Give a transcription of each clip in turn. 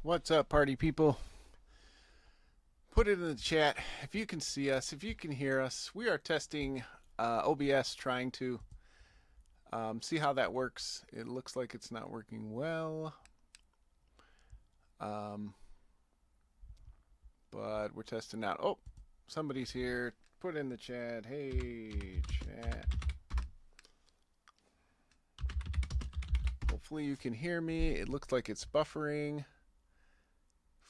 What's up, party people? Put it in the chat if you can see us, if you can hear us. We are testing OBS, trying to see how that works. It looks like it's not working well, um, but we're testing out. Oh, somebody's here. Put in the chat. Hey, chat. Hopefully you can hear me. It looks like it's buffering.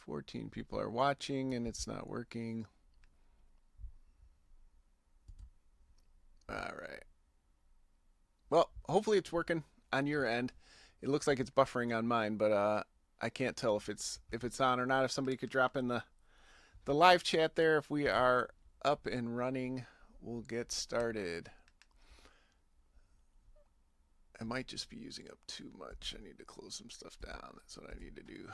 14 people are watching and it's not working. All right. Well, hopefully it's working on your end. It looks like it's buffering on mine, but I can't tell if it's on or not. If somebody could drop in the live chat there, if we are up and running, we'll get started. I might just be using up too much. I need to close some stuff down. That's what I need to do.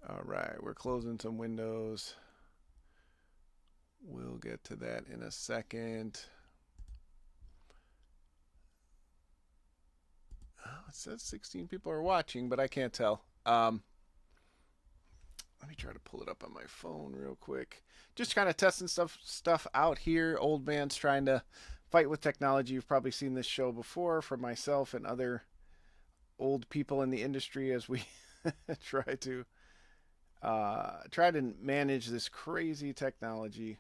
All right, we're closing some windows. We'll get to that in a second. Oh, it says 16 people are watching, but I can't tell. Let me try to pull it up on my phone real quick. Just kind of testing stuff out here. Old man's trying to fight with technology. You've probably seen this show before from myself and other old people in the industry as we try to manage this crazy technology.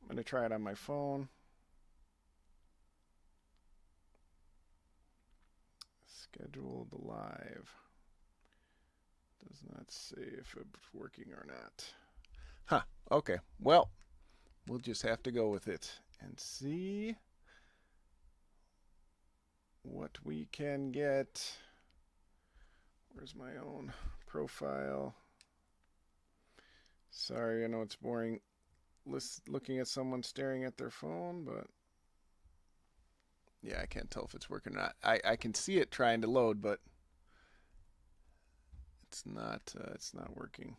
I'm going to try it on my phone. Schedule the live. Does not say if it's working or not. Huh. Okay. Well, we'll just have to go with it and see what we can get. Where's my own profile? Sorry, I know it's boring looking at someone staring at their phone, but yeah, I can't tell if it's working or not. I can see it trying to load, but it's not working.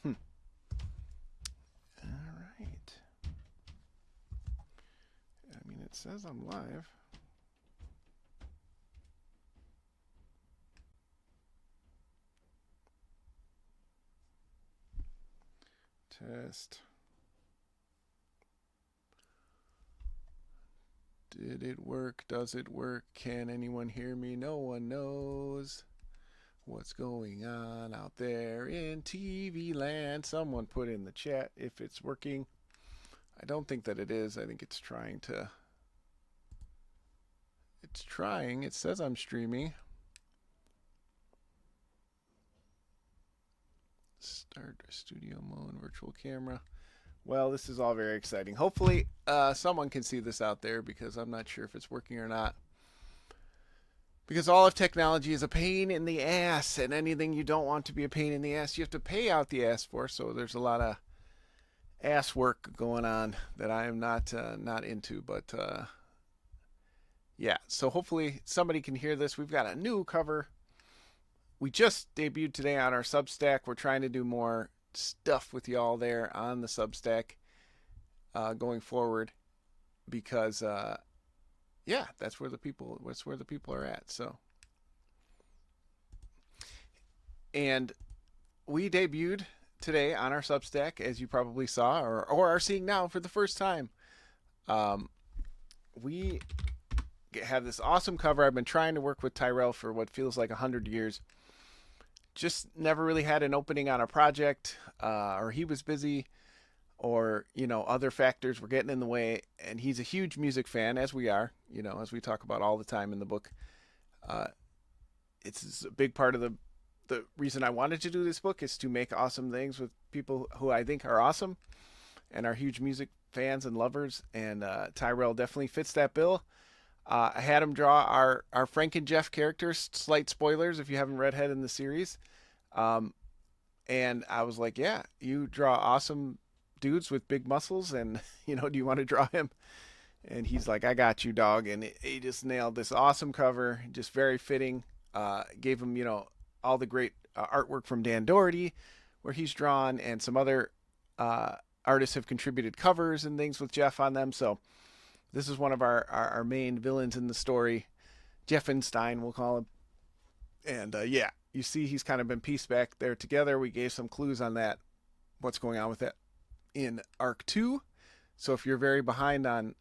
All right. I mean, it says I'm live. Test. Did it work? Does it work? Can anyone hear me? No one knows what's going on out there in TV land. Someone put in the chat if it's working. I don't think that it is. I think it's trying to. It's trying. It says I'm streaming. Start studio mode, virtual camera. Well, this is all very exciting. Hopefully, someone can see this out there because I'm not sure if it's working or not. Because all of technology is a pain in the ass, and anything you don't want to be a pain in the ass, you have to pay out the ass for. So there's a lot of ass work going on that I am not into. But yeah, so hopefully somebody can hear this. We've got a new cover. We just debuted today on our Substack. We're trying to do more stuff with y'all there on the Substack going forward because yeah, that's where the people are at. So, and we debuted today on our Substack, as you probably saw or are seeing now for the first time. We have this awesome cover. I've been trying to work with Tyrell for what feels like 100 years. Just never really had an opening on a project, or he was busy, or other factors were getting in the way. And he's a huge music fan, as we are, as we talk about all the time in the book. It's a big part of the reason I wanted to do this book is to make awesome things with people who I think are awesome and are huge music fans and lovers. And Tyrell definitely fits that bill. I had him draw our Frank and Jeff characters. Slight spoilers if you haven't read ahead in the series. And I was like, yeah, you draw awesome dudes with big muscles, and do you want to draw him? And he's like, I got you, dog. And he just nailed this awesome cover, just very fitting. Gave him, all the great artwork from Dan Doherty, where he's drawn, and some other artists have contributed covers and things with Jeff on them. So This is one of our main villains in the story. Jeffenstein, we'll call him. And yeah, you see he's kind of been pieced back there together. We gave some clues on that, what's going on with it in Arc 2. So if you're very behind on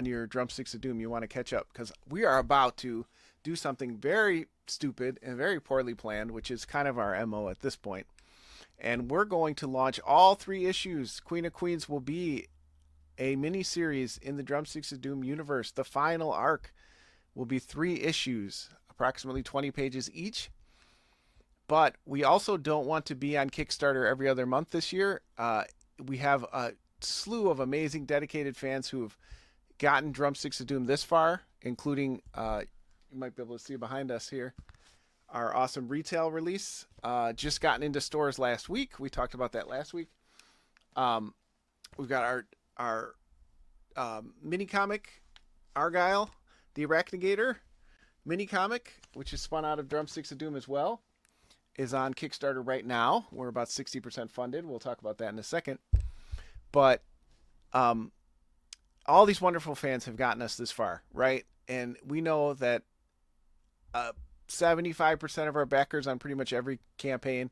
your Drumsticks of Doom, you want to catch up, because we are about to do something very stupid and very poorly planned, which is kind of our MO at this point. And we're going to launch all 3 issues. Queen of Queens will be a mini-series in the Drumsticks of Doom universe. The final arc will be 3 issues, approximately 20 pages each. But we also don't want to be on Kickstarter every other month this year. We have a slew of amazing dedicated fans who have gotten Drumsticks of Doom this far, including, you might be able to see behind us here, our awesome retail release. Just gotten into stores last week. We talked about that last week. We've got our mini comic, Argyle, the Arachnigator mini comic, which is spun out of Drumsticks of Doom as well, is on Kickstarter right now. We're about 60% funded. We'll talk about that in a second. But all these wonderful fans have gotten us this far, right? And we know that 75% of our backers on pretty much every campaign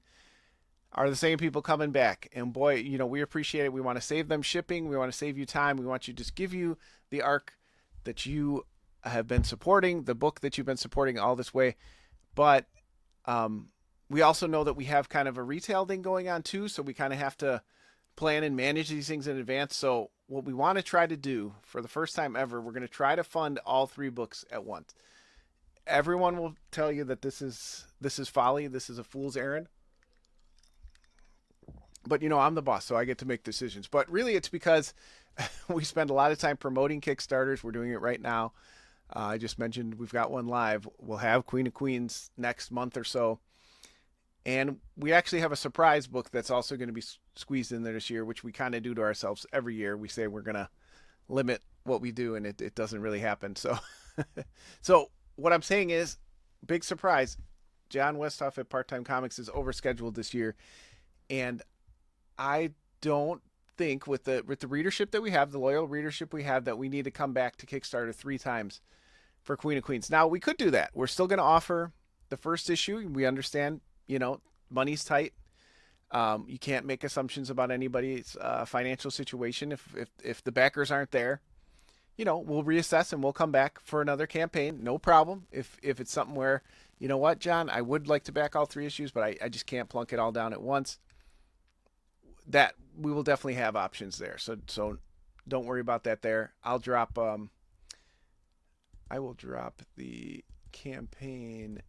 are the same people coming back. And boy, you know, we appreciate it. We want to save them shipping. We want to save you time. We want to just give you the arc that you have been supporting, the book that you've been supporting all this way. But we also know that we have kind of a retail thing going on too. So we kind of have to plan and manage these things in advance. So what we want to try to do for the first time ever, we're going to try to fund all 3 books at once. Everyone will tell you that this is folly. This is a fool's errand. But, you know, I'm the boss, so I get to make decisions. But really, it's because we spend a lot of time promoting Kickstarters. We're doing it right now. I just mentioned we've got one live. We'll have Queen of Queens next month or so. And we actually have a surprise book that's also going to be squeezed in there this year, which we kind of do to ourselves every year. We say we're going to limit what we do, and it doesn't really happen. So, so what I'm saying is, big surprise, Jon Westhoff at Part-Time Comics is overscheduled this year. And I don't think with the readership that we have, the loyal readership we have, that we need to come back to Kickstarter 3 times for Queen of Queens. Now, we could do that. We're still going to offer the first issue. We understand, you know, money's tight. You can't make assumptions about anybody's financial situation. If the backers aren't there, you know, we'll reassess and we'll come back for another campaign. No problem. If it's something where, you know what, John, I would like to back all 3 issues, but I just can't plunk it all down at once. That we will definitely have options there. So don't worry about that there. I will drop the campaign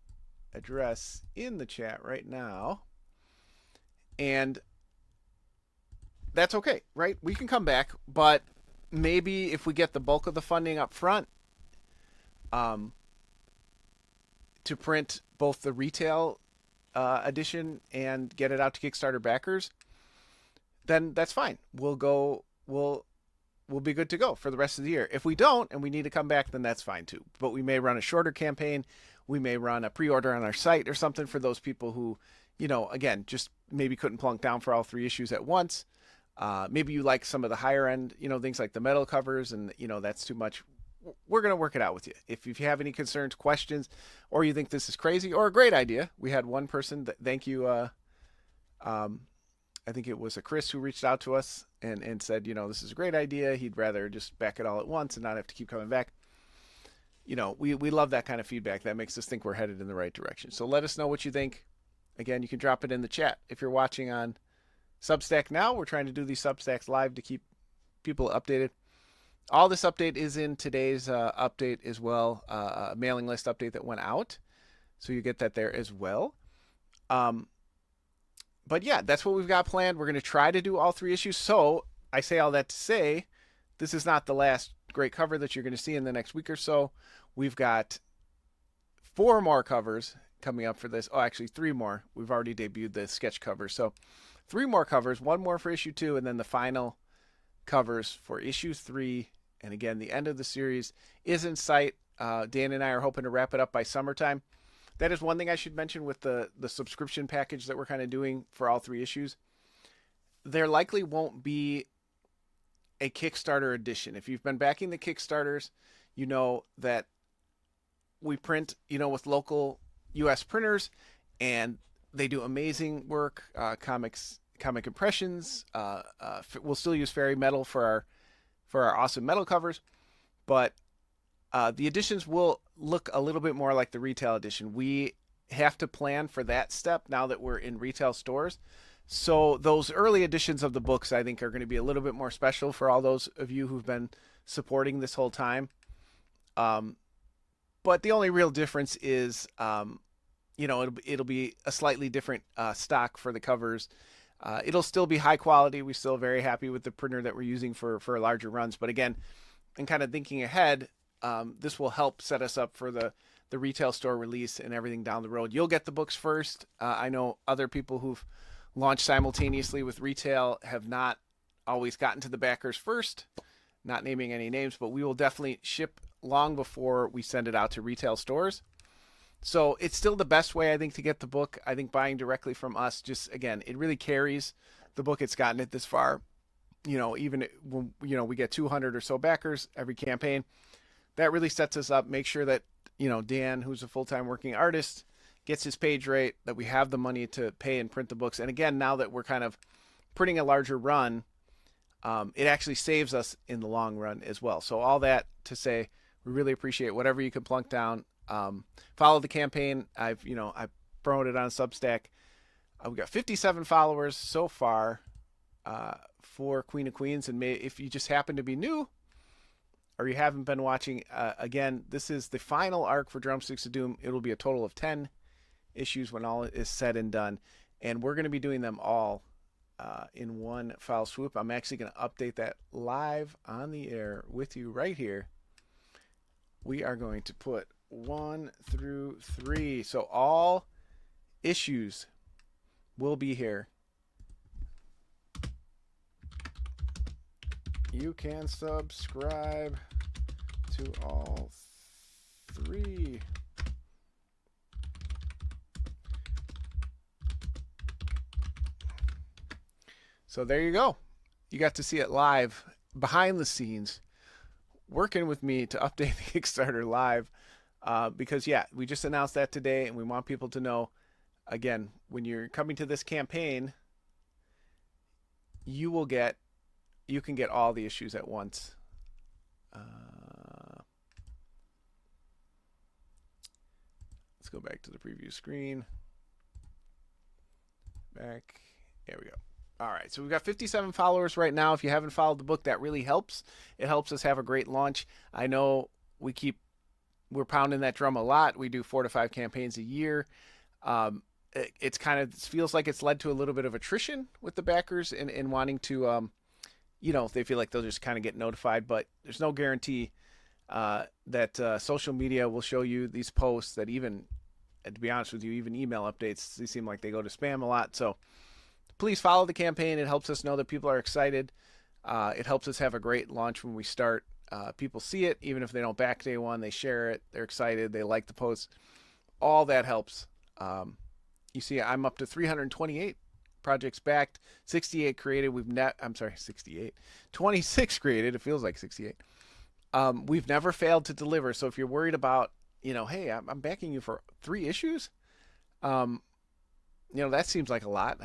address in the chat right now. And that's okay, right? We can come back, but maybe if we get the bulk of the funding up front, to print both the retail edition and get it out to Kickstarter backers, then that's fine. We'll be good to go for the rest of the year. If we don't and we need to come back, then that's fine too. But we may run a shorter campaign. We may run a pre-order on our site or something for those people who, you know, again, just maybe couldn't plunk down for all 3 issues at once. Maybe you like some of the higher end, you know, things like the metal covers, and, you know, that's too much. We're going to work it out with you. If you have any concerns, questions, or you think this is crazy or a great idea, we had one person that, thank you, I think it was a Chris who reached out to us and said, you know, this is a great idea. He'd rather just back it all at once and not have to keep coming back. You know, we love that kind of feedback. That makes us think we're headed in the right direction. So let us know what you think. Again, you can drop it in the chat. If you're watching on Substack now, we're trying to do these Substacks live to keep people updated. All this update is in today's update as well, a mailing list update that went out. So you get that there as well. But yeah, that's what we've got planned. We're going to try to do all 3 issues. So I say all that to say, this is not the last great cover that you're going to see in the next week or so. We've got 4 more covers coming up for this. Oh, actually 3 more. We've already debuted the sketch cover. So 3 more covers, 1 more for issue 2, and then the final covers for issue 3. And again, the end of the series is in sight. Dan and I are hoping to wrap it up by summertime. That is one thing I should mention with the subscription package that we're kind of doing for all 3 issues. There likely won't be a Kickstarter edition. If you've been backing the Kickstarters, you know that we print, with local U.S. printers, and they do amazing work. Comic impressions. We'll still use fairy metal for our awesome metal covers, but the editions will look a little bit more like the retail edition. We have to plan for that step now that we're in retail stores. So those early editions of the books, I think, are going to be a little bit more special for all those of you who've been supporting this whole time. But the only real difference is, it'll be a slightly different stock for the covers. It'll still be high quality. We're still very happy with the printer that we're using for larger runs. But again, and kind of thinking ahead, this will help set us up for the retail store release and everything down the road. You'll get the books first. I know other people who've launched simultaneously with retail have not always gotten to the backers first. Not naming any names, but we will definitely ship long before we send it out to retail stores. So it's still the best way, I think, to get the book. I think buying directly from us, just, again, it really carries the book. It's gotten it this far. Even when, we get 200 or so backers every campaign, that really sets us up. Make sure that, Dan, who's a full-time working artist, gets his page rate, that we have the money to pay and print the books. And again, now that we're kind of printing a larger run, it actually saves us in the long run as well. So all that to say, we really appreciate whatever you can plunk down. Follow the campaign. I've promoted on Substack. We've got 57 followers so far for Queen of Queens. And if you just happen to be new or you haven't been watching, again, this is the final arc for Drumsticks of Doom. It'll be a total of 10 issues when all is said and done. And we're going to be doing them all in one foul swoop. I'm actually going to update that live on the air with you right here. We are going to put 1 through 3. So all issues will be here. You can subscribe to all 3. So there you go. You got to see it live, behind the scenes, working with me to update the Kickstarter live. Because, we just announced that today, and we want people to know, again, when you're coming to this campaign, you can get all the issues at once. Let's go back to the preview screen. Back. There we go. All right, so we've got 57 followers right now. If you haven't followed the book, that really helps. It helps us have a great launch. I know we're pounding that drum a lot. We do 4 to 5 campaigns a year. It feels like it's led to a little bit of attrition with the backers and wanting to, they feel like they'll just kind of get notified. But there's no guarantee that social media will show you these posts, that even, to be honest with you, even email updates, they seem like they go to spam a lot. So please follow the campaign. It helps us know that people are excited. It helps us have a great launch when we start. People see it, even if they don't back day one, they share it. They're excited. They like the posts. All that helps. You see, I'm up to 328 projects backed, 68 created. 26 created. It feels like 68. We've never failed to deliver. So if you're worried about, hey, I'm backing you for 3 issues, that seems like a lot.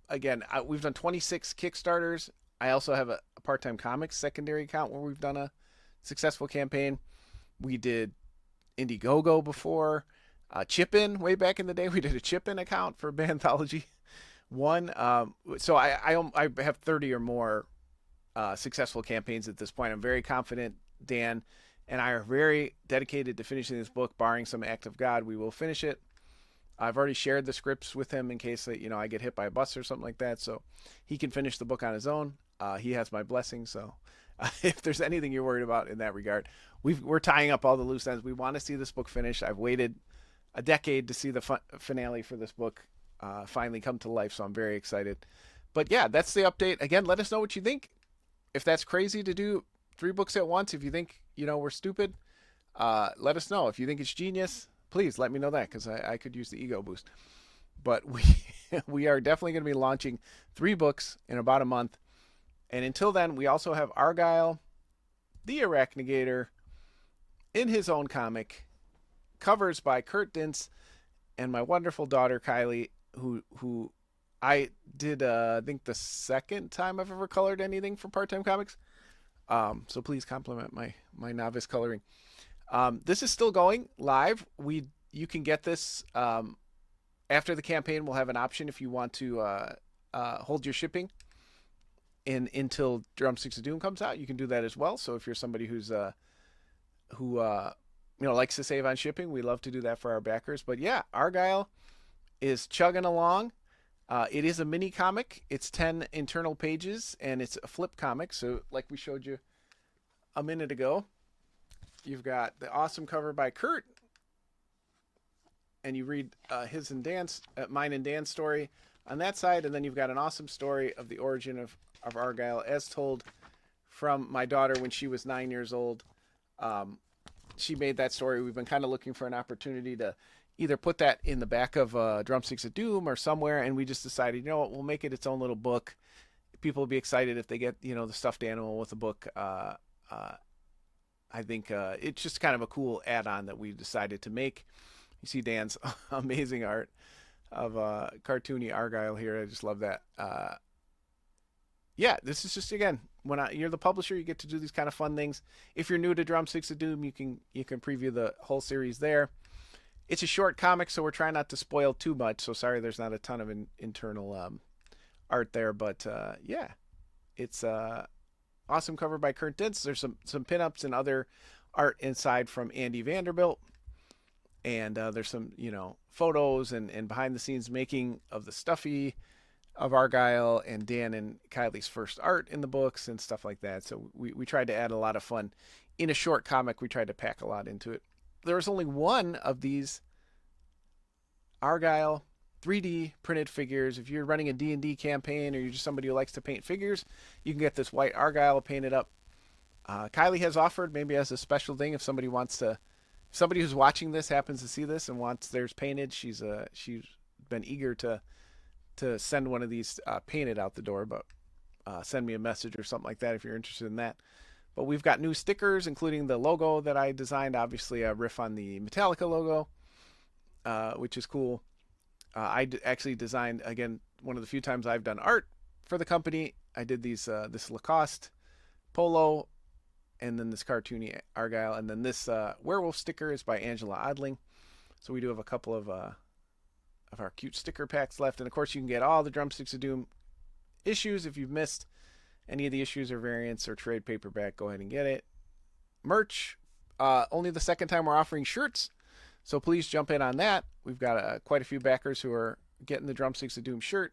Again, we've done 26 Kickstarters. I also have a part-time comics secondary account where we've done a successful campaign. We did Indiegogo before. Chip-In, way back in the day, we did a Chip-In account for Banthology 1. So I have 30 or more successful campaigns at this point. I'm very confident Dan and I are very dedicated to finishing this book, barring some act of God. We will finish it. I've already shared the scripts with him in case I get hit by a bus or something like that, so he can finish the book on his own. He has my blessing, so if there's anything you're worried about in that regard, we're tying up all the loose ends. We want to see this book finished. I've waited a decade to see the finale for this book finally come to life, so I'm very excited. But that's the update. Again, let us know what you think. If that's crazy to do 3 books at once, if you think we're stupid, let us know. If you think it's genius, please let me know that, because I could use the ego boost. But we are definitely going to be launching 3 books in about a month, And until then, we also have Argyle, the Arachnigator, in his own comic, covers by Kurt Dintz and my wonderful daughter Kylie, who I did I think the second time I've ever colored anything for Part Time Comics. So please compliment my novice coloring. This is still going live. You can get this after the campaign. We'll have an option if you want to hold your shipping until Drumsticks of Doom comes out. You can do that as well. So if you're somebody who likes to save on shipping, we love to do that for our backers. But yeah, Argyle is chugging along. It is a mini comic. It's 10 internal pages, and it's a flip comic. So like we showed you a minute ago, you've got the awesome cover by Kurt, and you read mine and Dan's story on that side, and then you've got an awesome story of the origin of Argyle as told from my daughter when she was 9 years old. She made that story. We've been kind of looking for an opportunity to either put that in the back of Drumsticks of Doom or somewhere, and we just decided, you know what, we'll make it its own little book. People will be excited if they get, the stuffed animal with a book. I think it's just kind of a cool add-on that we decided to make. You see Dan's amazing art of cartoony Argyle here. I just love that. Yeah, this is just, again, you're the publisher, you get to do these kind of fun things. If you're new to Drumsticks of Doom, you can preview the whole series there. It's a short comic, so we're trying not to spoil too much. So sorry, there's not a ton of internal art there, but yeah, it's awesome cover by Kurt Dintz. There's some pinups and other art inside from Andy Vanderbilt, and there's some photos and behind the scenes making of the stuffy of Argyle and Dan and Kylie's first art in the books and stuff like that. So we tried to add a lot of fun in a short comic. We tried to pack a lot into it. There was only one of these Argyle 3D printed figures. If you're running a D&D campaign or you're just somebody who likes to paint figures, you can get this white Argyle painted up. Kylie has offered, maybe as a special thing, if somebody who's watching this happens to see this and wants theirs painted, she's been eager to send one of these painted out the door, but send me a message or something like that if you're interested in that. But we've got new stickers, including the logo that I designed, obviously a riff on the Metallica logo, which is cool. I actually designed, again, one of the few times I've done art for the company. I did this Lacoste polo, and then this cartoony Argyle, and then this werewolf sticker is by Angela Odling. So we do have a couple of our cute sticker packs left. And of course, you can get all the Drumsticks of Doom issues. If you've missed any of the issues or variants or trade paperback, go ahead and get it. Merch, only the second time we're offering shirts, so please jump in on that. We've got quite a few backers who are getting the Drumsticks of Doom shirt.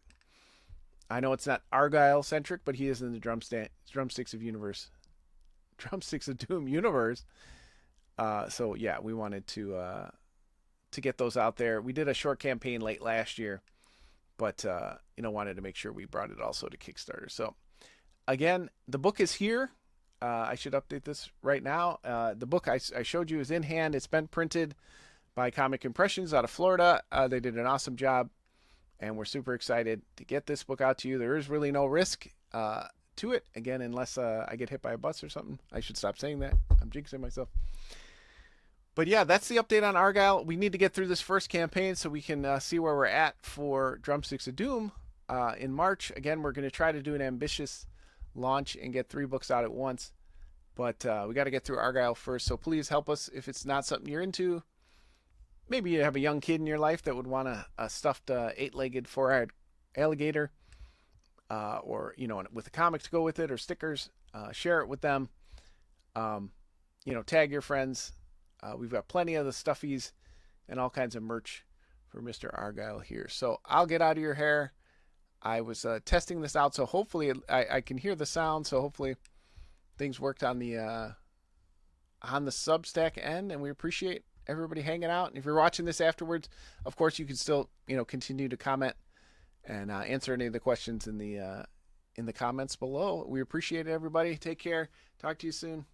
I know it's not Argyle centric, but he is in the Drumsticks of Doom universe. So yeah, we wanted to get those out there. We did a short campaign late last year, but wanted to make sure we brought it also to Kickstarter. So again, the book is here. I should update this right now. The book I showed you is in hand. It's been printed by Comic Impressions out of Florida. They did an awesome job, and we're super excited to get this book out to you. There is really no risk to it, again, unless I get hit by a bus or something. I should stop saying that. I'm jinxing myself. But yeah, that's the update on Argyle. We need to get through this first campaign so we can see where we're at for Drumsticks of Doom in March. Again, we're going to try to do an ambitious launch and get 3 books out at once. But we got to get through Argyle first. So please help us if it's not something you're into. Maybe you have a young kid in your life that would want a stuffed 8-legged, 4-eyed alligator, or with a comic to go with it, or stickers. Share it with them. Tag your friends. We've got plenty of the stuffies and all kinds of merch for Mr. Argyle here. So I'll get out of your hair. I was testing this out, so hopefully I can hear the sound. So hopefully things worked on the Substack end, and we appreciate everybody hanging out. And if you're watching this afterwards, of course you can still continue to comment and answer any of the questions in the comments below. We appreciate it, everybody. Take care. Talk to you soon.